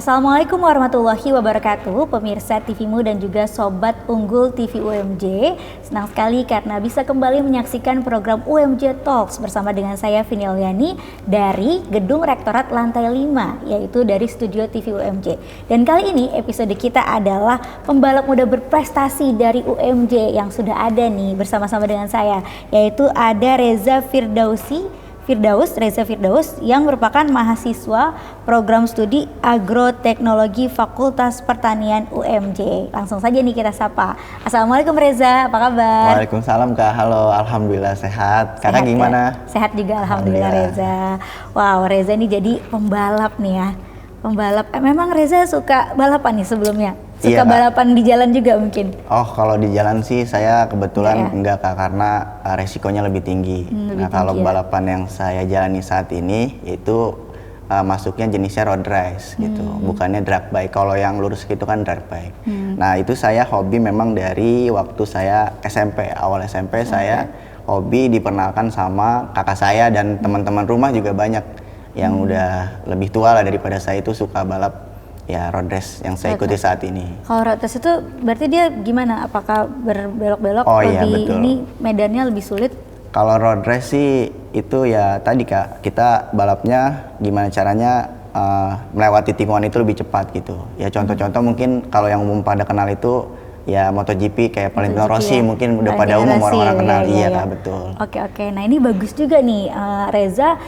Assalamualaikum warahmatullahi wabarakatuh, pemirsa TVmu dan juga Sobat Unggul TV UMJ. Senang sekali karena bisa kembali menyaksikan program UMJ Talks bersama dengan saya Vini Eliani dari Gedung Rektorat Lantai 5, yaitu dari Studio TV UMJ. Dan kali ini episode kita adalah pembalap muda berprestasi dari UMJ yang sudah ada nih bersama-sama dengan saya, yaitu ada Reza Firdaus yang merupakan mahasiswa program studi agroteknologi Fakultas Pertanian UMJ. Langsung saja nih kita sapa. Assalamualaikum Reza, apa kabar? Waalaikumsalam Kak, halo, alhamdulillah sehat. Kakak gimana? Ya? Sehat juga alhamdulillah Reza. Wow, Reza ini jadi pembalap nih ya. Pembalap, memang Reza suka balapan nih sebelumnya? Suka balapan di jalan juga mungkin? Oh, kalau di jalan sih saya kebetulan enggak Kak, karena resikonya lebih tinggi. Kalau balapan yang saya jalani saat ini yaitu masuknya jenisnya road race gitu, bukannya drag bike. Kalau yang lurus gitu kan drag bike. Nah itu saya hobi memang dari waktu saya SMP, awal SMP saya hobi diperkenalkan sama kakak saya dan teman-teman rumah juga banyak yang udah lebih tua lah daripada saya itu suka balap. Ya, road race yang saya ikuti saat ini. Kalau road race itu berarti dia gimana? Apakah berbelok-belok? Iya, betul. Ini medannya lebih sulit? Kalau road race sih itu ya tadi Kak, kita balapnya gimana caranya melewati tikungan itu lebih cepat gitu. Ya contoh-contoh mungkin kalau yang umum pada kenal itu ya MotoGP kayak Valentino Rossi ya? Mungkin udah pada umum orang-orang kenal. Iya Kak, betul. Oke. Nah ini bagus juga nih Reza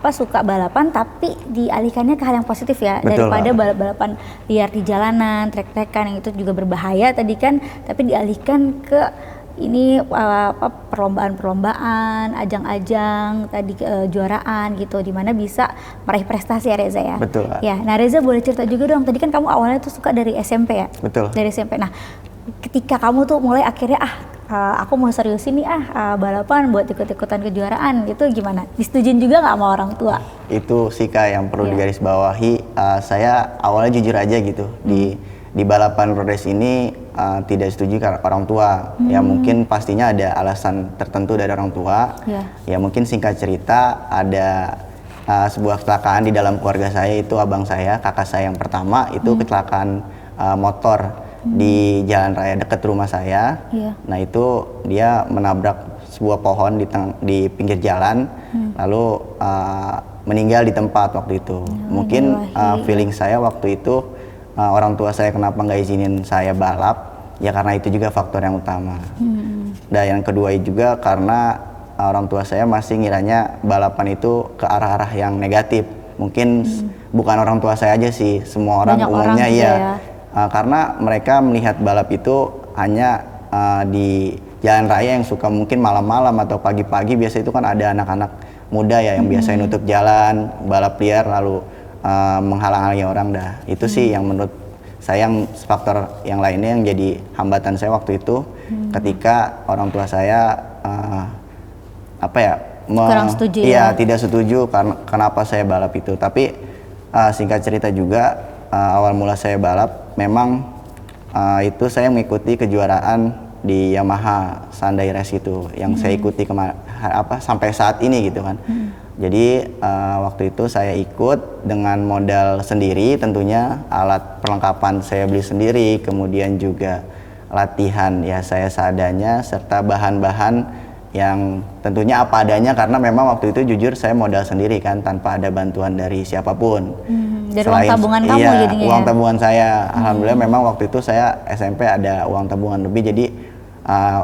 suka balapan tapi dialihkannya ke hal yang positif ya. Betul, daripada balap-balapan liar di jalanan, trek-trekan yang itu juga berbahaya tadi kan, tapi dialihkan ke ini perlombaan-perlombaan, ajang-ajang tadi kejuaraan gitu, dimana bisa meraih prestasi ya Reza ya. Betul. Ya, nah Reza boleh cerita juga dong. Tadi kan kamu awalnya tuh suka dari SMP ya. Betul. Dari SMP. Nah, ketika kamu tuh mulai akhirnya aku mau seriusin nih balapan buat ikut-ikutan kejuaraan gitu, gimana? Disetujuin juga nggak sama orang tua? Itu sih Kak yang perlu digarisbawahi. Saya awalnya jujur aja gitu di balapan road race ini tidak setuju karena orang tua. Ya mungkin pastinya ada alasan tertentu dari orang tua. Ya mungkin singkat cerita ada sebuah kecelakaan di dalam keluarga saya, itu abang saya, kakak saya yang pertama itu kecelakaan motor di jalan raya dekat rumah saya. Nah itu dia menabrak sebuah pohon di pinggir jalan, lalu meninggal di tempat waktu itu. Mungkin feeling saya waktu itu orang tua saya kenapa nggak izinin saya balap, ya karena itu juga faktor yang utama. Dan yang kedua juga karena orang tua saya masih ngiranya balapan itu ke arah-arah yang negatif. Mungkin bukan orang tua saya aja sih, semua orang banyak umumnya orang ya. Karena mereka melihat balap itu hanya di jalan raya yang suka mungkin malam-malam atau pagi-pagi, biasa itu kan ada anak-anak muda ya yang biasanya nutup jalan, balap liar lalu menghalang-halangi orang dah. Itu sih yang menurut saya yang faktor yang lainnya yang jadi hambatan saya waktu itu ketika orang tua saya kurang setuju tidak setuju karena kenapa saya balap itu. Tapi singkat cerita juga awal mula saya balap memang itu saya mengikuti kejuaraan di Yamaha Sandai Race itu yang saya ikuti sampai saat ini gitu kan. Jadi waktu itu saya ikut dengan modal sendiri, tentunya alat perlengkapan saya beli sendiri, kemudian juga latihan ya saya seadanya, serta bahan-bahan yang tentunya apa adanya karena memang waktu itu jujur saya modal sendiri kan tanpa ada bantuan dari siapapun. Dari uang tabungan kamu jadinya? Uang tabungan saya. Alhamdulillah memang waktu itu saya SMP ada uang tabungan lebih, jadi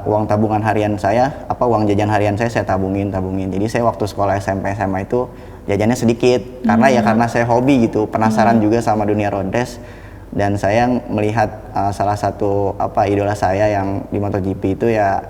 uang tabungan harian saya, uang jajan harian saya tabungin. Jadi saya waktu sekolah SMP SMA itu jajannya sedikit karena saya hobi gitu, penasaran juga sama dunia road race, dan saya melihat salah satu idola saya yang di MotoGP itu ya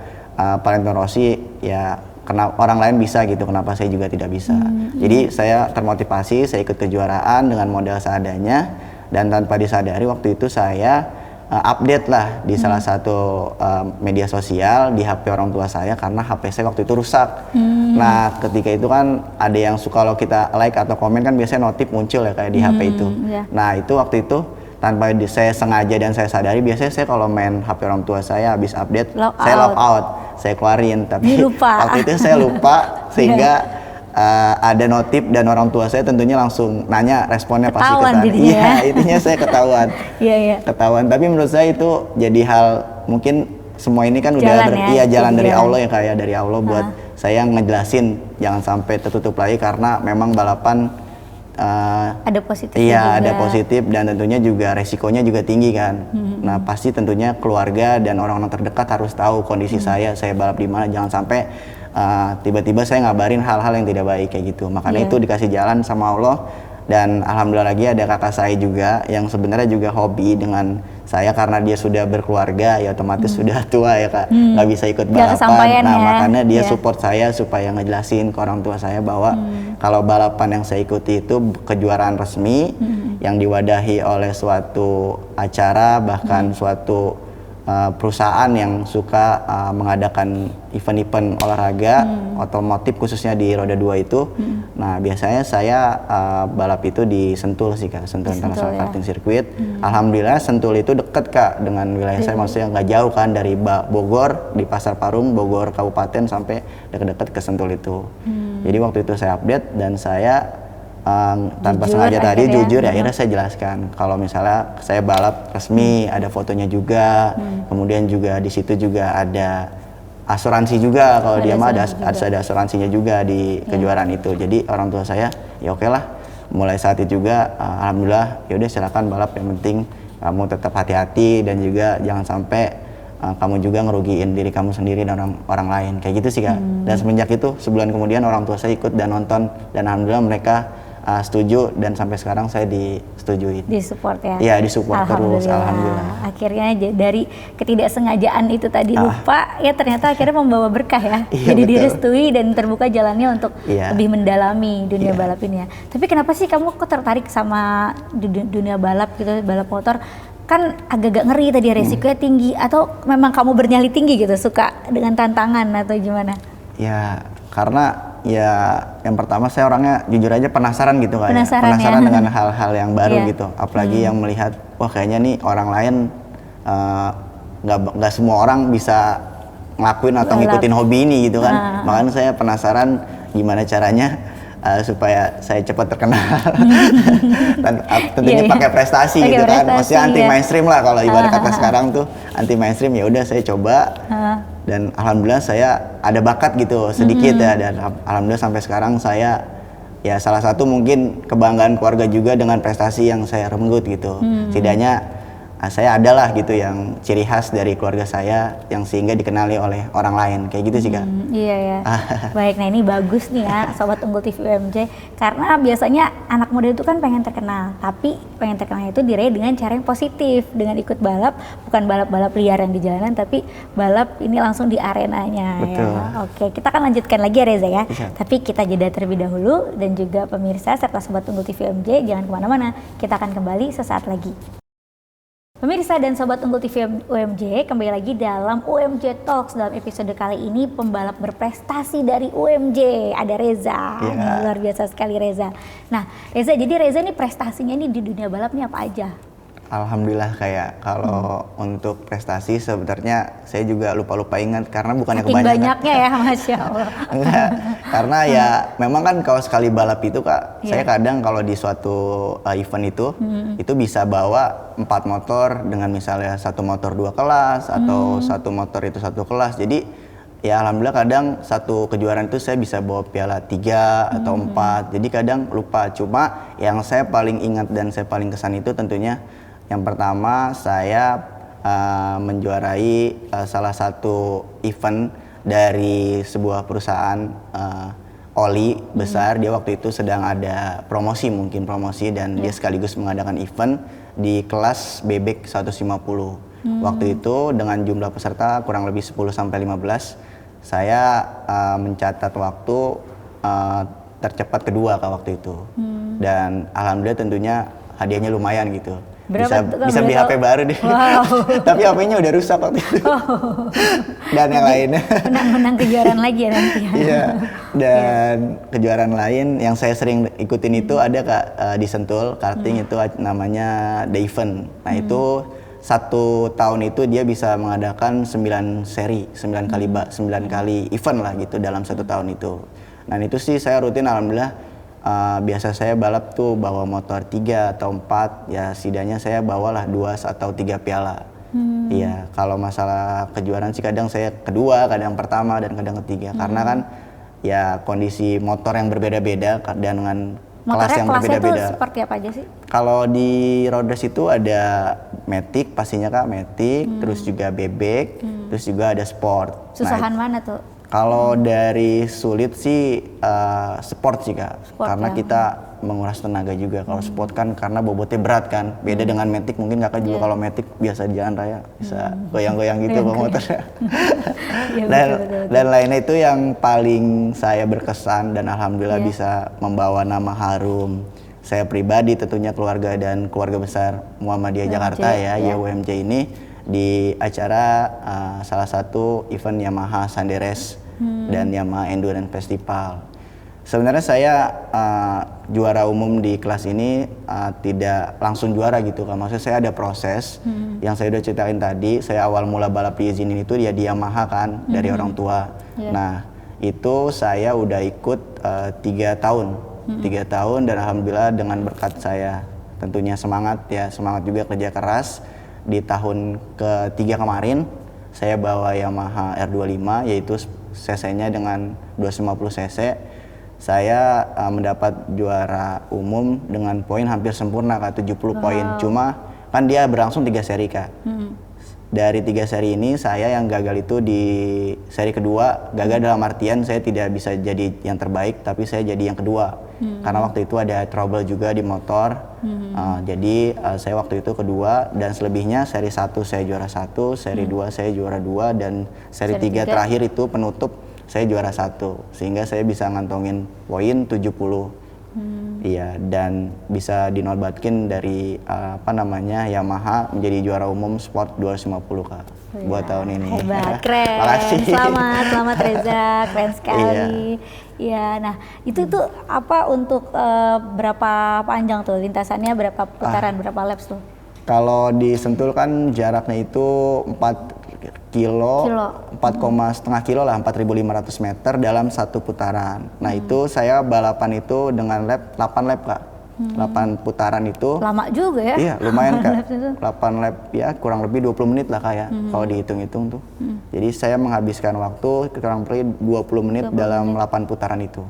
Valentino Rossi, ya kenapa orang lain bisa gitu, kenapa saya juga tidak bisa. Jadi saya termotivasi, saya ikut kejuaraan dengan modal seadanya, dan tanpa disadari waktu itu saya update lah di salah satu media sosial di HP orang tua saya karena HP saya waktu itu rusak. Nah ketika itu kan ada yang suka, kalau kita like atau komen kan biasanya notif muncul ya kayak di HP itu. Nah itu waktu itu tanpa saya sengaja dan saya sadari, biasanya saya kalau main HP orang tua saya habis update saya log out, saya keluarin, tapi waktu itu saya lupa sehingga ada notif dan orang tua saya tentunya langsung nanya, responnya pasti Ketahuan ketahuan. jadinya Iya, ya. intinya saya ketahuan. Iya, iya. Ketahuan, tapi menurut saya itu jadi hal mungkin semua ini kan udah Jalan ya, jalan jadi dari jalan. Allah ya kayak dari Allah buat saya ngejelasin jangan sampai tertutup lagi karena memang balapan Ada positifnya iya juga. ada positif dan tentunya juga resikonya juga tinggi kan. Nah pasti tentunya keluarga dan orang-orang terdekat harus tahu kondisi saya balap di mana, jangan sampai tiba-tiba saya ngabarin hal-hal yang tidak baik kayak gitu. Makanya itu dikasih jalan sama Allah. Dan alhamdulillah lagi ada kakak saya juga yang sebenarnya juga hobi dengan saya karena dia sudah berkeluarga ya otomatis sudah tua ya Kak, nggak bisa ikut Nggak balapan. kesampaian Nah ya. makanya dia Iya. support saya supaya ngejelasin ke orang tua saya bahwa kalau balapan yang saya ikuti itu kejuaraan resmi yang diwadahi oleh suatu acara bahkan suatu perusahaan yang suka mengadakan event-event olahraga otomotif khususnya di roda 2 itu. Nah biasanya saya balap itu di Sentul sih Kak, Sentul International Karting Circuit. Alhamdulillah Sentul itu deket Kak dengan wilayah saya, maksudnya nggak jauh kan dari Bogor di Pasar Parung, Bogor Kabupaten sampai deket-deket ke Sentul itu. Jadi waktu itu saya update dan saya tanpa Jujur sengaja tadi akhirnya. jujur ya akhirnya saya jelaskan kalau misalnya saya balap resmi ada fotonya juga, kemudian juga di situ juga ada asuransi juga kalau Ada dia mah ada asuransi ada asuransinya juga di kejuaraan itu. Jadi orang tua saya ya oke lah, mulai saat itu juga alhamdulillah ya udah silakan balap, yang penting kamu tetap hati-hati dan juga jangan sampai kamu juga ngerugiin diri kamu sendiri dan orang lain kayak gitu sih Kak. Dan semenjak itu sebulan kemudian orang tua saya ikut dan nonton dan alhamdulillah mereka setuju dan sampai sekarang saya disetujui. Disupport ya? Iya disupport terus, alhamdulillah. Akhirnya dari ketidaksengajaan itu tadi lupa, ya ternyata akhirnya membawa berkah ya. Iya, Jadi betul. direstui dan terbuka jalannya untuk Iya. lebih mendalami dunia balap ini ya. Tapi kenapa sih kamu kok tertarik sama dunia balap gitu, balap motor? Kan agak-agak ngeri tadi, resikonya tinggi, atau memang kamu bernyali tinggi gitu, suka dengan tantangan atau gimana? Ya karena ya yang pertama saya orangnya jujur aja penasaran gitu Kak. Penasaran ya. Dengan hal-hal yang baru Iya. gitu, apalagi yang melihat wah kayaknya nih orang lain nggak semua orang bisa ngelakuin atau Balap. ngikutin hobi ini gitu kan. Makanya saya penasaran gimana caranya supaya saya cepat terkenal. Dan tentunya Iya, iya. pakai prestasi Pakai gitu kan. prestasi, Maksudnya anti ya. mainstream lah kalau ibarat kata sekarang tuh anti mainstream, ya udah saya coba. Dan alhamdulillah saya ada bakat gitu sedikit ya, dan alhamdulillah sampai sekarang saya ya salah satu mungkin kebanggaan keluarga juga dengan prestasi yang saya renggut gitu. Setidaknya saya adalah gitu yang ciri khas dari keluarga saya yang sehingga dikenali oleh orang lain kayak gitu sih Kak. Iya ya. Baik, nah ini bagus nih ya Sobat Unggul TV UMJ, karena biasanya anak muda itu kan pengen terkenal, tapi pengen terkenal itu diraih dengan cara yang positif, dengan ikut balap, bukan balap-balap liar yang di jalanan, tapi balap ini langsung di arenanya. Betul. Ya. Oke, kita akan lanjutkan lagi ya Reza ya. Bisa. Tapi kita jeda terlebih dahulu, dan juga pemirsa serta Sobat Unggul TV UMJ jangan kemana-mana, kita akan kembali sesaat lagi. Pemirsa dan Sobat Unggul TV UMJ, kembali lagi dalam UMJ Talks. Dalam episode kali ini pembalap berprestasi dari UMJ, ada Reza. Iya. Nih, luar biasa sekali Reza. Nah Reza, jadi Reza ini prestasinya ini di dunia balap nih apa aja? Alhamdulillah kayak kalau untuk prestasi sebenarnya saya juga lupa-lupa ingat karena bukannya Saking kebanyakan. banyaknya ya, Masya Allah. Enggak, karena ya memang kan kalau sekali balap itu Kak, Iya. saya kadang kalau di suatu event itu bisa bawa 4 motor dengan misalnya satu motor 2 kelas atau satu motor itu 1 kelas. Jadi ya alhamdulillah kadang satu kejuaraan itu saya bisa bawa piala 3 atau 4. Jadi kadang lupa. Cuma yang saya paling ingat dan saya paling kesan itu tentunya yang pertama saya menjuarai salah satu event dari sebuah perusahaan oli besar. Dia waktu itu sedang ada promosi dan dia sekaligus mengadakan event di kelas bebek 150. Waktu itu dengan jumlah peserta kurang lebih 10 sampai 15, saya mencatat waktu tercepat kedua Kak waktu itu. Dan alhamdulillah tentunya hadiahnya lumayan gitu. Berapa tuh, Kak? Bisa beli Berapa? HP baru deh. Wow. Tapi HP-nya udah rusak waktu itu. Dan yang lainnya. Menang kejuaraan lagi ya nanti. Iya. Dan kejuaraan lain yang saya sering ikutin itu ada Kak di Sentul karting itu namanya The Event. Nah itu 1 tahun itu dia bisa mengadakan 9 seri, 9 kali event lah gitu dalam 1 tahun itu. Nah itu sih saya rutin alhamdulillah. Biasa saya balap tuh bawa motor 3 atau 4, ya setidaknya saya bawalah 2 atau 3 piala. Iya, kalau masalah kejuaraan sih kadang saya kedua, kadang pertama, dan kadang ketiga. Karena kan ya kondisi motor yang berbeda-beda dan dengan kelas yang berbeda-beda. Motornya itu seperti apa aja sih? Kalau di road race itu ada Matic pastinya Kak, Matic, terus juga bebek, terus juga ada sport. Susahan mana tuh? Kalau dari sulit sih sport sih Kak, Sport, karena ya. kita menguras tenaga juga. Kalau sport kan karena bobotnya berat kan, beda dengan Matic. Mungkin Kakak juga kalau Matic biasa di jalan raya bisa goyang-goyang gitu bawa motornya. Iya, Dan lainnya itu yang paling saya berkesan dan alhamdulillah bisa membawa nama harum saya pribadi, tentunya keluarga dan keluarga besar Muhammadiyah Jakarta ya, YUMJ ini di acara salah satu event Yamaha Sunday Race dan Yamaha Endurance Festival. Sebenarnya saya juara umum di kelas ini tidak langsung juara gitu kan. Maksudnya saya ada proses yang saya udah ceritain tadi. Saya awal mula balap diizinin itu dia di Yamaha kan, dari orang tua. Nah itu saya udah ikut 3 tahun. 3 tahun dan alhamdulillah dengan berkat saya tentunya semangat juga kerja keras. Di tahun ketiga kemarin saya bawa Yamaha R25 yaitu cc-nya dengan 250 cc. Saya mendapat juara umum dengan poin hampir sempurna Kak, 70 poin. Cuma kan dia berlangsung 3 seri Kak. Dari 3 seri ini saya yang gagal itu di seri kedua. Gagal dalam artian saya tidak bisa jadi yang terbaik, tapi saya jadi yang kedua. Karena waktu itu ada trouble juga di motor. Jadi saya waktu itu kedua, dan selebihnya seri 1 saya juara 1, seri 2 saya juara 2, dan seri 3 terakhir itu penutup saya juara 1. Sehingga saya bisa ngantongin poin 70. Iya, dan bisa dinobatkan dari Yamaha menjadi juara umum sport 250 Kak. Buat tahun ini. Hebat, keren. Makasih. Selamat Reza, keren sekali. Iya, nah itu tuh apa untuk berapa panjang tuh lintasannya, berapa putaran, berapa laps tuh? Kalau di Sentul kan jaraknya itu 4 kilo, 4,5 kilo lah, 4.500 meter dalam satu putaran. Nah itu saya balapan itu dengan lap 8 lap Kak. 8 putaran itu. Lama juga ya? Iya lumayan Kak. 8 lap ya kurang lebih 20 menit lah Kak ya, kalau dihitung-hitung tuh. Jadi saya menghabiskan waktu kurang lebih 20 menit dalam 8 putaran itu.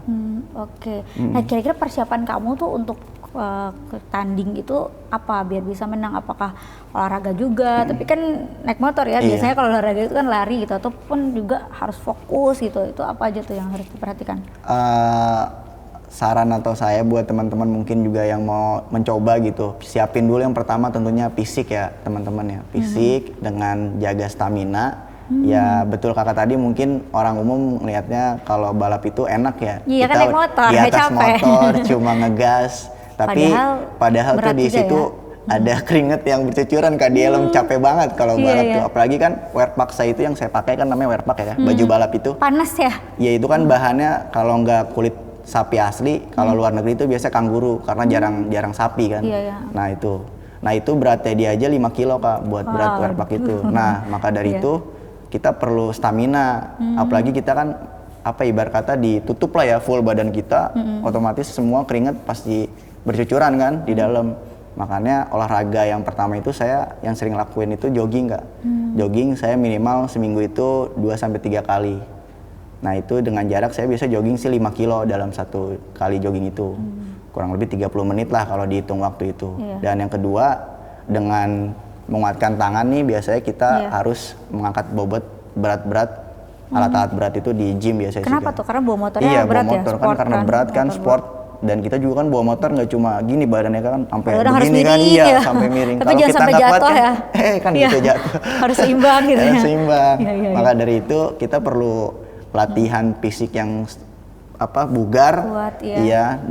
Oke. Nah kira-kira persiapan kamu tuh untuk ke tanding itu apa biar bisa menang? Apakah olahraga juga? Tapi kan naik motor ya, biasanya kalau olahraga itu kan lari gitu, ataupun juga harus fokus gitu. Itu apa aja tuh yang harus diperhatikan? Saran atau saya buat teman-teman mungkin juga yang mau mencoba gitu, siapin dulu yang pertama tentunya fisik ya teman-teman ya, fisik dengan jaga stamina. Ya betul kakak tadi, mungkin orang umum melihatnya kalau balap itu enak ya, iya, kita kan naik motor, di atas capek. motor cuma ngegas, tapi padahal tuh di situ ada keringet yang bercucuran Kak, di helm capek banget kalau balap tuh. Apalagi kan wear pack saya itu yang saya pakai kan namanya wear pack ya, baju balap itu. Panas ya? Ya itu kan bahannya kalau nggak kulit sapi asli, kalau luar negeri itu biasa kanguru karena jarang sapi kan. Nah itu beratnya dia aja 5 kilo Kak buat berat wear pack itu. Nah maka dari itu kita perlu stamina, apalagi kita kan ibarat kata ditutup lah ya full badan kita, otomatis semua keringat pasti bercucuran kan di dalam. Makanya olahraga yang pertama itu saya yang sering lakuin itu jogging Kak. Jogging saya minimal seminggu itu 2-3 kali. Nah itu dengan jarak saya bisa jogging sih 5 kilo dalam satu kali jogging itu. Kurang lebih 30 menit lah kalau dihitung waktu itu. Dan yang kedua, dengan menguatkan tangan nih biasanya kita harus mengangkat bobot berat-berat, alat-alat berat itu di gym biasanya. Kenapa tuh? Karena bawa motornya berat bawa motor ya? kan karena berat kan, sport. Dan kita juga kan bawa motor nggak cuma gini badannya kan sampai begini miring, kan, sampai miring. Tapi jangan sampai jatuh kan, ya. Kan gitu jatuh. Harus seimbang gitu ya. Seimbang. Maka dari itu kita perlu latihan fisik yang bugar, kuat,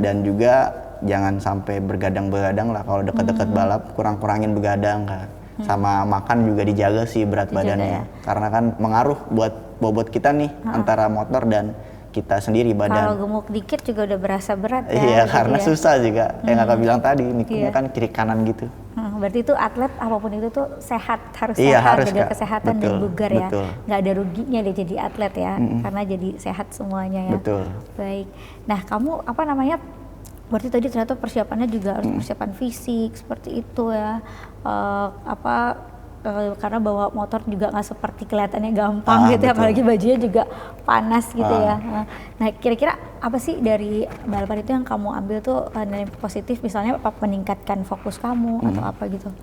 dan juga jangan sampai bergadang-begadang lah kalau dekat-dekat balap, kurangin begadang Kak. Sama makan juga dijaga sih berat badannya, karena kan mengaruh buat bobot kita nih antara motor dan kita sendiri badan. Kalau gemuk dikit juga udah berasa berat ya. Iya, gitu karena ya. susah juga. Yang kakak bilang tadi, nikunnya Iya. kan kiri kanan gitu. Berarti itu atlet apapun itu tuh sehat, harus Iya, sehat, harus, jaga Kak. kesehatan dan Betul, bugar ya. betul. Nggak ada ruginya deh jadi atlet ya, karena jadi sehat semuanya ya. Betul. Baik. Nah, kamu apa namanya? Berarti tadi ternyata persiapannya juga harus persiapan fisik seperti itu ya. Karena bawa motor juga nggak seperti kelihatannya gampang gitu, betul. apalagi bajunya juga panas gitu ya. Nah, kira-kira apa sih dari balapan itu yang kamu ambil tuh nilai positif, misalnya apa meningkatkan fokus kamu atau apa gitu?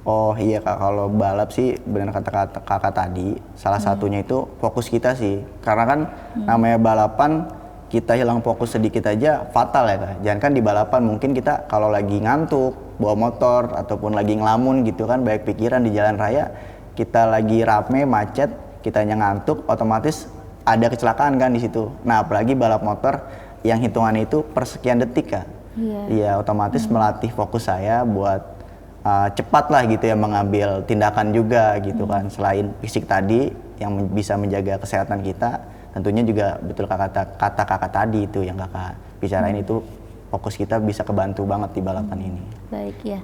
Oh iya Kak, kalau balap sih benar kata kakak tadi, salah satunya itu fokus kita sih. Karena kan namanya balapan, kita hilang fokus sedikit aja fatal ya Kak. Jangan kan di balapan, mungkin kita kalau lagi ngantuk, bawa motor ataupun lagi ngelamun gitu kan, banyak pikiran di jalan raya, kita lagi rame, macet, kitanya ngantuk, otomatis ada kecelakaan kan di situ. Nah, apalagi balap motor yang hitungannya itu per sekian detik Kak. Iya, otomatis melatih fokus saya buat cepat lah gitu ya mengambil tindakan juga gitu kan. Selain fisik tadi yang bisa menjaga kesehatan kita, tentunya juga betul kata kakak tadi itu yang kakak bicarain itu, fokus kita bisa kebantu banget di balapan ini. Baik ya.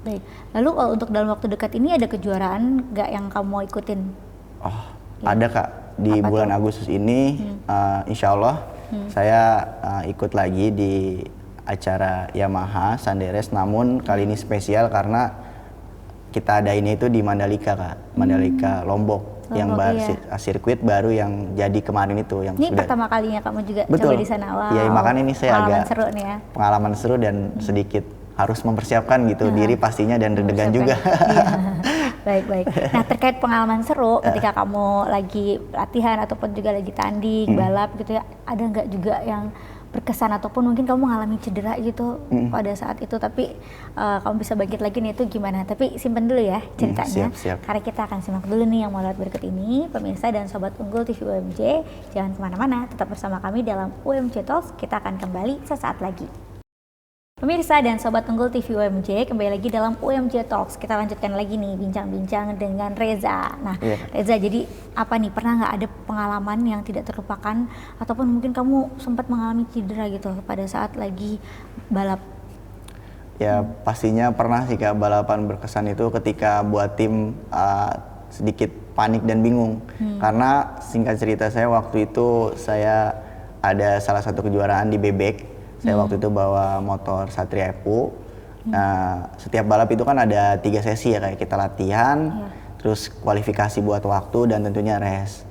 Baik. Lalu kalau untuk dalam waktu dekat ini ada kejuaraan nggak yang kamu mau ikutin? Oh, ada Kak. Di Apa bulan tuh? Agustus ini, insya Allah saya ikut lagi di acara Yamaha Sanderes. Namun kali ini spesial karena kita ada ini itu di Mandalika Kak, Mandalika Lombok. Yang sirkuit baru yang jadi kemarin itu yang ini sudah pertama kalinya kamu juga betul. coba di sana. Wow. Iya, makanya ini saya pengalaman agak seru nih ya. pengalaman seru dan sedikit harus mempersiapkan gitu diri pastinya dan deg-degan juga. Iya. Baik. Nah, terkait pengalaman seru ketika kamu lagi latihan ataupun juga lagi tanding, balap gitu ya, ada nggak juga yang berkesan ataupun mungkin kamu mengalami cedera gitu pada saat itu, tapi kamu bisa bangkit lagi nih, itu gimana? Tapi simpen dulu ya ceritanya, siap. karena kita akan simak dulu nih yang mau lewat berikut ini. Pemirsa dan Sobat Unggul TV UMJ, jangan kemana-mana, tetap bersama kami dalam UMJ Talks. Kita akan kembali sesaat lagi. Pemirsa dan Sobat Unggul TV UMJ, kembali lagi dalam UMJ Talks. Kita lanjutkan lagi nih bincang-bincang dengan Reza. Nah, Reza, jadi apa nih, pernah nggak ada pengalaman yang tidak terlupakan ataupun mungkin kamu sempat mengalami cedera gitu pada saat lagi balap? Ya pastinya pernah sih Kak, balapan berkesan itu ketika buat tim sedikit panik dan bingung. Karena singkat cerita saya waktu itu saya ada salah satu kejuaraan di Bebek. Saya waktu itu bawa motor Satria Evo. Nah, setiap balap itu kan ada 3 sesi ya, kayak kita latihan, terus kualifikasi buat waktu dan tentunya race.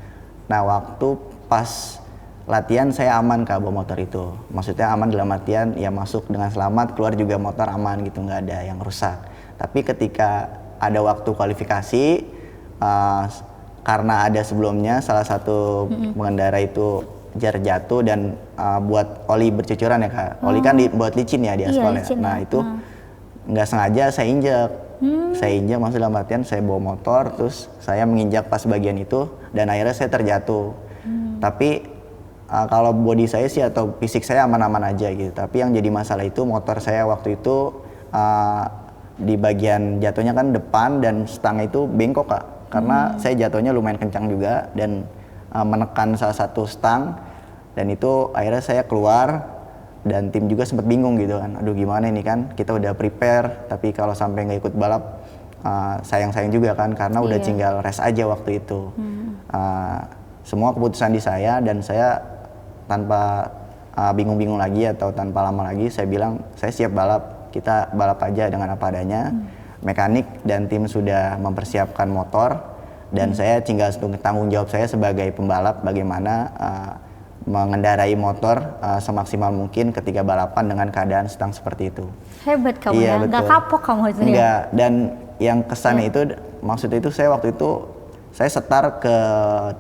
Nah, waktu pas latihan saya aman Kak bawa motor itu. Maksudnya aman dalam artian ya masuk dengan selamat, keluar juga motor aman gitu, nggak ada yang rusak. Tapi ketika ada waktu kualifikasi, karena ada sebelumnya salah satu pengendara itu jatuh dan buat oli bercucuran ya Kak. Oli kan buat licin ya di aspal ya. Nah itu nggak sengaja saya injak. Saya injak, maksud dalam artian saya bawa motor terus saya menginjak pas bagian itu dan akhirnya saya terjatuh. Tapi kalau body saya sih atau fisik saya aman-aman aja gitu. Tapi yang jadi masalah itu motor saya waktu itu di bagian jatuhnya kan depan dan stang itu bengkok Kak. Karena saya jatuhnya lumayan kencang juga dan menekan salah satu stang, dan itu akhirnya saya keluar dan tim juga sempat bingung gitu kan, aduh gimana ini kan kita udah prepare tapi kalau sampai nggak ikut balap sayang-sayang juga kan, karena udah tinggal race aja waktu itu. Semua keputusan di saya dan saya tanpa bingung-bingung lagi atau tanpa lama lagi saya bilang saya siap balap, kita balap aja dengan apa adanya. Mekanik dan tim sudah mempersiapkan motor dan saya tinggal tanggung jawab saya sebagai pembalap bagaimana mengendarai motor semaksimal mungkin ketika balapan dengan keadaan stang seperti itu. Hebat kamu ya, nggak kapok kamu itu ya? Enggak, dan yang kesannya itu maksud itu saya waktu itu saya start ke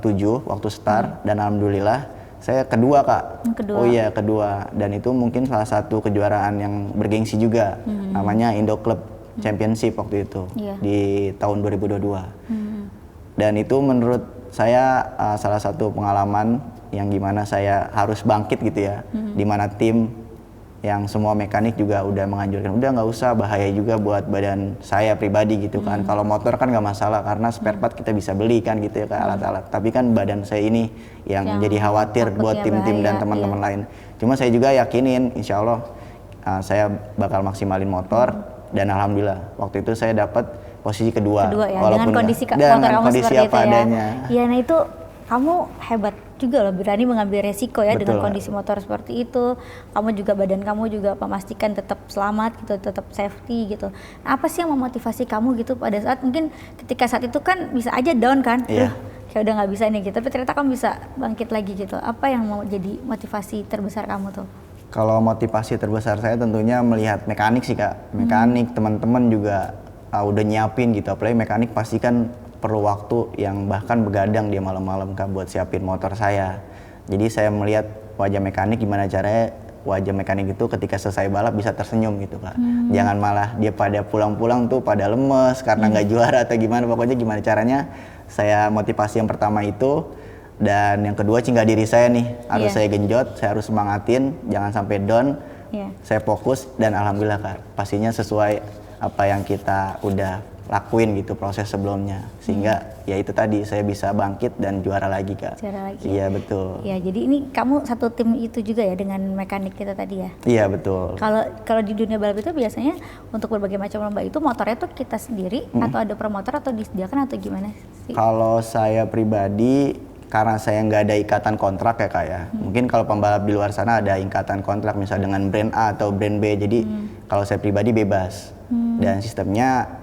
7 waktu start dan alhamdulillah saya kedua Kak. Kedua. Oh iya kedua, dan itu mungkin salah satu kejuaraan yang bergengsi juga, namanya Indo Club Championship waktu itu di tahun 2022. Dan itu menurut saya salah satu pengalaman yang gimana saya harus bangkit gitu ya, dimana tim yang semua mekanik juga udah menganjurkan udah nggak usah, bahaya juga buat badan saya pribadi gitu kan. Kalau motor kan nggak masalah karena spare part kita bisa beli kan gitu ya, kayak alat-alat, tapi kan badan saya ini yang jadi khawatir buat tim-tim dan teman-teman lain. Cuma saya juga yakinin insya Allah saya bakal maksimalin motor, dan alhamdulillah waktu itu saya dapat posisi kedua ya, walaupun dengan kondisi dengan kamu kondisi seperti apa itu adanya. ya. Nah itu kamu hebat juga loh, berani mengambil resiko ya. Betul. Dengan kondisi motor seperti itu. Kamu juga, badan kamu juga memastikan tetap selamat gitu, tetap safety gitu. Nah, apa sih yang memotivasi kamu gitu pada saat mungkin ketika saat itu kan bisa aja down kan? Iya. Kayak udah nggak bisa nih gitu, tapi ternyata kamu bisa bangkit lagi gitu. Apa yang mau jadi motivasi terbesar kamu tuh? Kalau motivasi terbesar saya tentunya melihat mekanik sih Kak. Mekanik teman-teman juga udah nyiapin gitu, apalagi mekanik pasti kan perlu waktu yang bahkan begadang dia malam-malam Kak buat siapin motor saya. Jadi saya melihat wajah mekanik, gimana caranya wajah mekanik itu ketika selesai balap bisa tersenyum gitu Kak. Jangan malah dia pada pulang-pulang tuh pada lemes karena nggak juara atau gimana, pokoknya gimana caranya. Saya motivasi yang pertama itu, dan yang kedua cinta diri saya nih, harus saya genjot, saya harus semangatin, jangan sampai down. Saya fokus dan alhamdulillah Kak, pastinya sesuai apa yang kita udah lakuin gitu proses sebelumnya, sehingga ya itu tadi saya bisa bangkit dan juara lagi Kak. Juara lagi. Iya betul. Iya, jadi ini kamu satu tim itu juga ya dengan mekanik kita tadi ya? Iya betul. Kalau di dunia balap itu biasanya untuk berbagai macam lomba itu motornya tuh kita sendiri atau ada promotor atau disediakan atau gimana sih? Kalau saya pribadi, karena saya nggak ada ikatan kontrak ya Kak ya. Mungkin kalau pembalap di luar sana ada ikatan kontrak misalnya dengan brand A atau brand B. Jadi kalau saya pribadi bebas. Dan sistemnya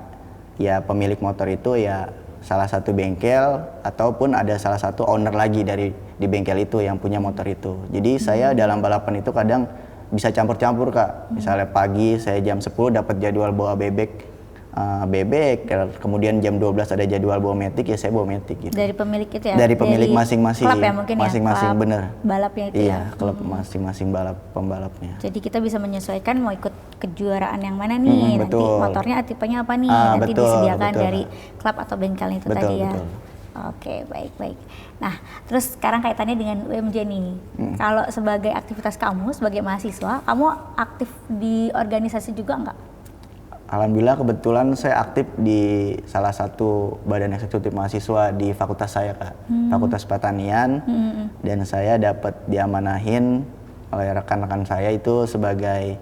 ya pemilik motor itu ya salah satu bengkel ataupun ada salah satu owner lagi di bengkel itu yang punya motor itu. Jadi saya dalam balapan itu kadang bisa campur-campur Kak. Misalnya pagi saya jam 10 dapat jadwal bawa bebek, kemudian jam 12 ada jadwal bawa metik, ya saya bawa metik gitu. Dari pemilik itu ya? Dari pemilik masing-masing. Klub ya mungkin masing-masing ya? Bener. Balapnya itu iya, klub masing-masing pembalapnya. Jadi kita bisa menyesuaikan mau ikut kejuaraan yang mana nih, nanti betul. motornya tipenya apa nih, nanti betul, disediakan betul. dari klub atau bengkel itu tadi ya. Betul. Oke, baik. Nah, terus sekarang kaitannya dengan UMJ nih. Kalau sebagai aktivitas kamu sebagai mahasiswa, kamu aktif di organisasi juga nggak? Alhamdulillah kebetulan saya aktif di salah satu badan eksekutif mahasiswa di fakultas saya Kak, Fakultas Pertanian, dan saya dapat diamanahin oleh rekan-rekan saya itu sebagai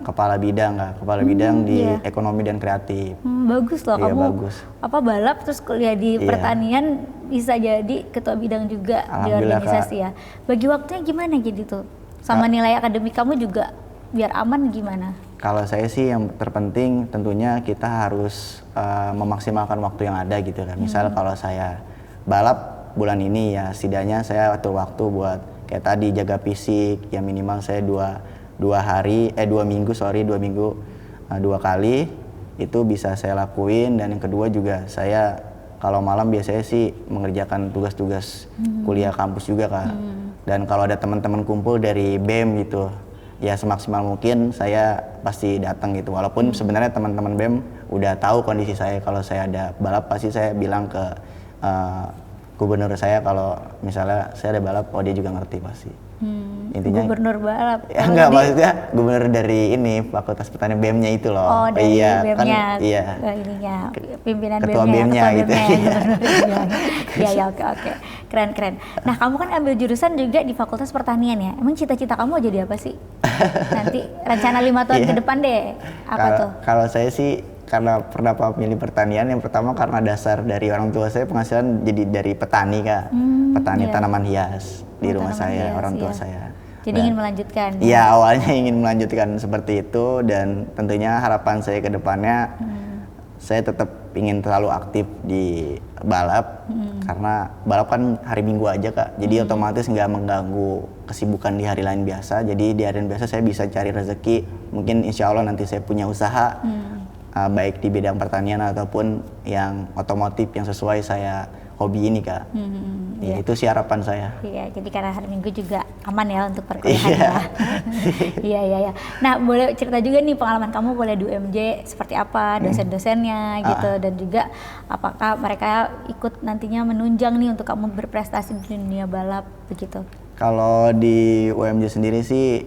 kepala bidang Kak, bidang di ekonomi dan kreatif. Bagus loh, Iya, kamu bagus. balap terus kuliah di pertanian, bisa jadi ketua bidang juga di organisasi ya. Bagi waktunya gimana gitu tuh? Sama nilai akademik kamu juga biar aman gimana? Kalau saya sih yang terpenting tentunya kita harus memaksimalkan waktu yang ada gitu kan. Misal kalau saya balap bulan ini ya setidaknya saya atur waktu buat kayak tadi jaga fisik ya minimal saya dua minggu 2 kali itu bisa saya lakuin. Dan yang kedua juga saya kalau malam biasanya sih mengerjakan tugas-tugas kuliah kampus juga Kak. Dan kalau ada teman-teman kumpul dari BEM gitu ya semaksimal mungkin saya pasti datang gitu, walaupun sebenarnya teman-teman BEM udah tahu kondisi saya, kalau saya ada balap pasti saya bilang ke gubernur saya kalau misalnya saya ada balap, oh dia juga ngerti pasti. Intinya gubernur balap ya enggak, maksudnya gubernur dari ini Fakultas Pertanian BEM-nya itu loh. Oh, dari BEM-nya, kan, iya. Ininya, pimpinan ketua BEM-nya gitu. Ya, oke. Keren. Nah, kamu kan ambil jurusan juga di Fakultas Pertanian ya. Emang cita-cita kamu jadi apa sih? Nanti rencana 5 tahun ke depan deh. Apa tuh? Kalau saya sih karena kenapa milih pertanian, yang pertama karena dasar dari orang tua saya penghasilan jadi dari petani Kak. Petani tanaman hias di rumah saya, orang tua saya. Jadi ingin melanjutkan? Iya, awalnya ingin melanjutkan seperti itu, dan tentunya harapan saya ke depannya saya tetap ingin terlalu aktif di balap, karena balap kan hari Minggu aja Kak, jadi otomatis nggak mengganggu kesibukan di hari lain biasa. Jadi di hari lain biasa saya bisa cari rezeki, mungkin insya Allah nanti saya punya usaha, baik di bidang pertanian ataupun yang otomotif yang sesuai saya hobi ini Kak. Ya, itu sih harapan saya. Iya, jadi karena hari Minggu juga aman ya untuk perkuliahan ya. Iya. Nah, boleh cerita juga nih pengalaman kamu boleh di UMJ seperti apa, dosen-dosennya gitu, dan juga apakah mereka ikut nantinya menunjang nih untuk kamu berprestasi di dunia balap begitu? Kalau di UMJ sendiri sih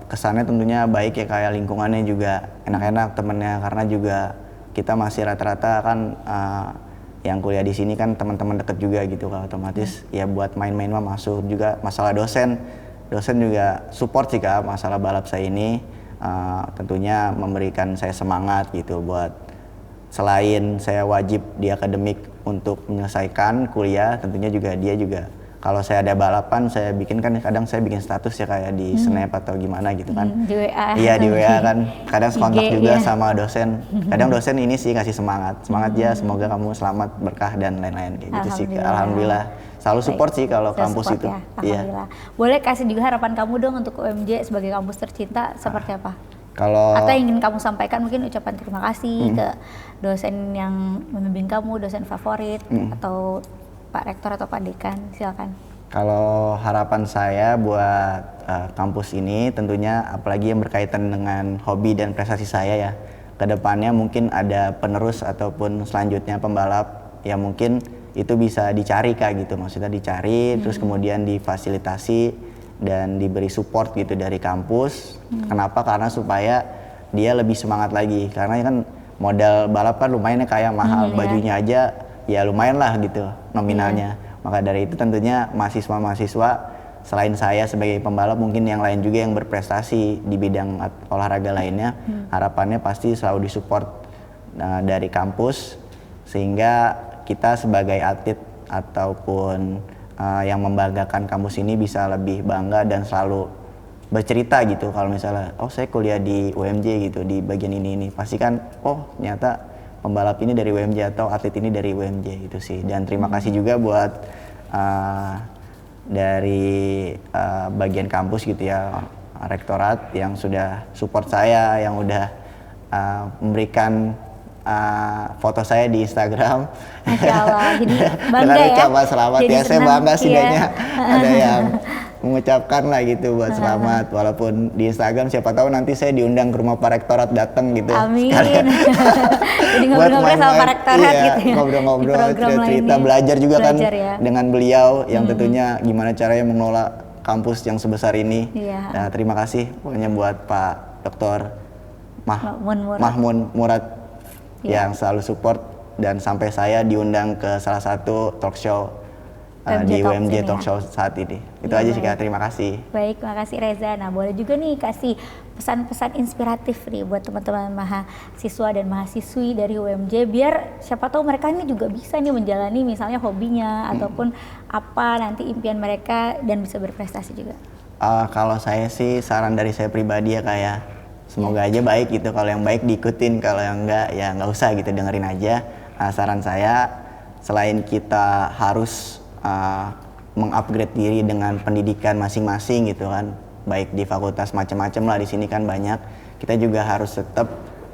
kesannya tentunya baik ya, kayak lingkungannya juga enak-enak temennya, karena juga kita masih rata-rata kan yang kuliah di sini kan teman-teman deket juga gitu kan, otomatis ya buat main-main mah masuk. Juga masalah dosen juga support sih Kak, masalah balap saya ini tentunya memberikan saya semangat gitu buat selain saya wajib di akademik untuk menyelesaikan kuliah, tentunya juga dia juga kalau saya ada balapan saya bikin kan, kadang saya bikin status ya kayak di Snap atau gimana gitu kan. Di WA. Iya di WA kan, kadang kontak IG, juga ya. sama dosen. Kadang dosen ini sih kasih semangat ya, semoga kamu selamat, berkah dan lain-lain kayak gitu sih. Alhamdulillah. Selalu support sih kalau kampus itu. Ya. Alhamdulillah. Boleh kasih juga harapan kamu dong untuk UMJ sebagai kampus tercinta seperti apa? Atau yang ingin kamu sampaikan, mungkin ucapan terima kasih ke dosen yang membimbing kamu, dosen favorit atau Pak Rektor atau Pak Dekan, silakan. Kalau harapan saya buat kampus ini tentunya, apalagi yang berkaitan dengan hobi dan prestasi saya ya, kedepannya mungkin ada penerus ataupun selanjutnya pembalap yang mungkin itu bisa dicari Kak gitu, maksudnya dicari terus kemudian difasilitasi dan diberi support gitu dari kampus. Kenapa? Karena supaya dia lebih semangat lagi, karena kan modal balap kan lumayan kayak mahal, bajunya aja ya lumayan lah gitu nominalnya. Maka dari itu tentunya mahasiswa-mahasiswa selain saya sebagai pembalap, mungkin yang lain juga yang berprestasi di bidang olahraga lainnya, harapannya pasti selalu disupport dari kampus, sehingga kita sebagai atlet ataupun yang membanggakan kampus ini bisa lebih bangga dan selalu bercerita gitu. Kalau misalnya oh saya kuliah di UMJ gitu di bagian ini pasti kan oh ternyata pembalap ini dari UMJ atau atlet ini dari UMJ gitu sih. Dan terima kasih juga buat dari bagian kampus gitu ya, rektorat yang sudah support saya, yang udah memberikan foto saya di Instagram. Masya Allah, jadi bangga dengan ya. ucapan selamat Jadi ya, saya bangga sih iya. kayaknya ada yang mengucapkan lah gitu buat selamat, walaupun di Instagram siapa tahu nanti saya diundang ke rumah Pak Rektorat, datang gitu. Amin. Jadi Buat ngobrol-ngobrol sama Pak Rektorat iya, gitu ya. ngobrol-ngobrol, Di program cerita-cerita, lainnya. belajar juga kan ya. dengan beliau yang tentunya gimana caranya mengelola kampus yang sebesar ini. Iya. Nah, terima kasih pokoknya buat Pak Dr. Mahmun Murad yang selalu support dan sampai saya diundang ke salah satu talk show di UMJ Talk Show saat ini. Itu aja sih Kak, terima kasih. Baik, makasih Reza. Nah, boleh juga nih kasih pesan-pesan inspiratif nih buat teman-teman mahasiswa dan mahasiswi dari UMJ, biar siapa tahu mereka ini juga bisa nih menjalani misalnya hobinya ataupun apa nanti impian mereka dan bisa berprestasi juga. Kalau saya sih saran dari saya pribadi ya kayak semoga aja baik gitu, kalau yang baik diikutin, kalau yang enggak ya nggak usah gitu, dengerin aja. Saran saya, selain kita harus mengupgrade diri dengan pendidikan masing-masing gitu kan, baik di fakultas macam-macam lah di sini kan banyak, kita juga harus tetap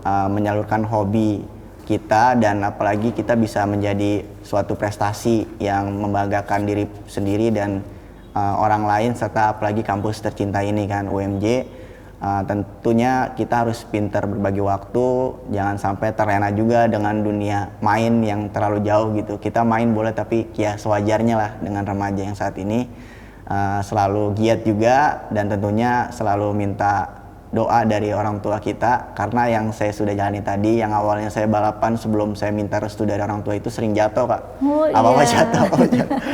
menyalurkan hobi kita, dan apalagi kita bisa menjadi suatu prestasi yang membanggakan diri sendiri dan orang lain, serta apalagi kampus tercinta ini kan UMJ. Tentunya kita harus pintar berbagi waktu, jangan sampai terlena juga dengan dunia main yang terlalu jauh gitu. Kita main boleh tapi ya sewajarnya lah dengan remaja yang saat ini. Selalu giat juga, dan tentunya selalu minta doa dari orang tua kita, karena yang saya sudah jalani tadi, yang awalnya saya balapan sebelum saya minta restu dari orang tua itu sering jatuh Kak. Apa-apa jatuh.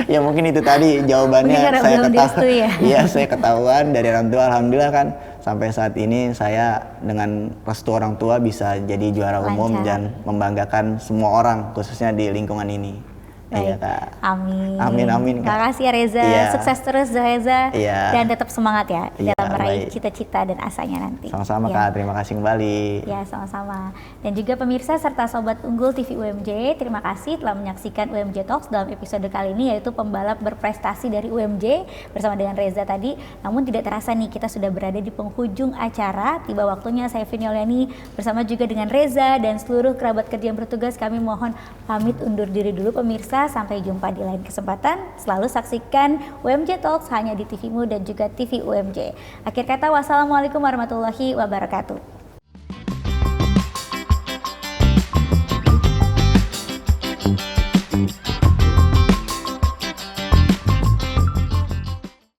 Ya mungkin itu tadi jawabannya, saya ketahuan. Ya? Iya, saya ketahuan dari orang tua. Alhamdulillah kan sampai saat ini saya dengan restu orang tua bisa jadi juara umum dan membanggakan semua orang, khususnya di lingkungan ini. Baik. Iya, Kak. Amin. Terima kasih ya Reza. Sukses terus Reza. Dan tetap semangat ya dalam meraih cita-cita dan asanya nanti. Sama-sama Kak, terima kasih kembali. Ya, sama-sama. Dan juga pemirsa serta Sobat Unggul TV UMJ, terima kasih telah menyaksikan UMJ Talks dalam episode kali ini, yaitu pembalap berprestasi dari UMJ bersama dengan Reza tadi. Namun tidak terasa nih, kita sudah berada di penghujung acara. Tiba waktunya saya Vini Oliani bersama juga dengan Reza dan seluruh kerabat kerja yang bertugas, kami mohon pamit undur diri dulu pemirsa. Sampai jumpa di lain kesempatan. Selalu saksikan UMJ Talks hanya di TVmu dan juga TV UMJ. Akhir kata, wassalamualaikum warahmatullahi wabarakatuh.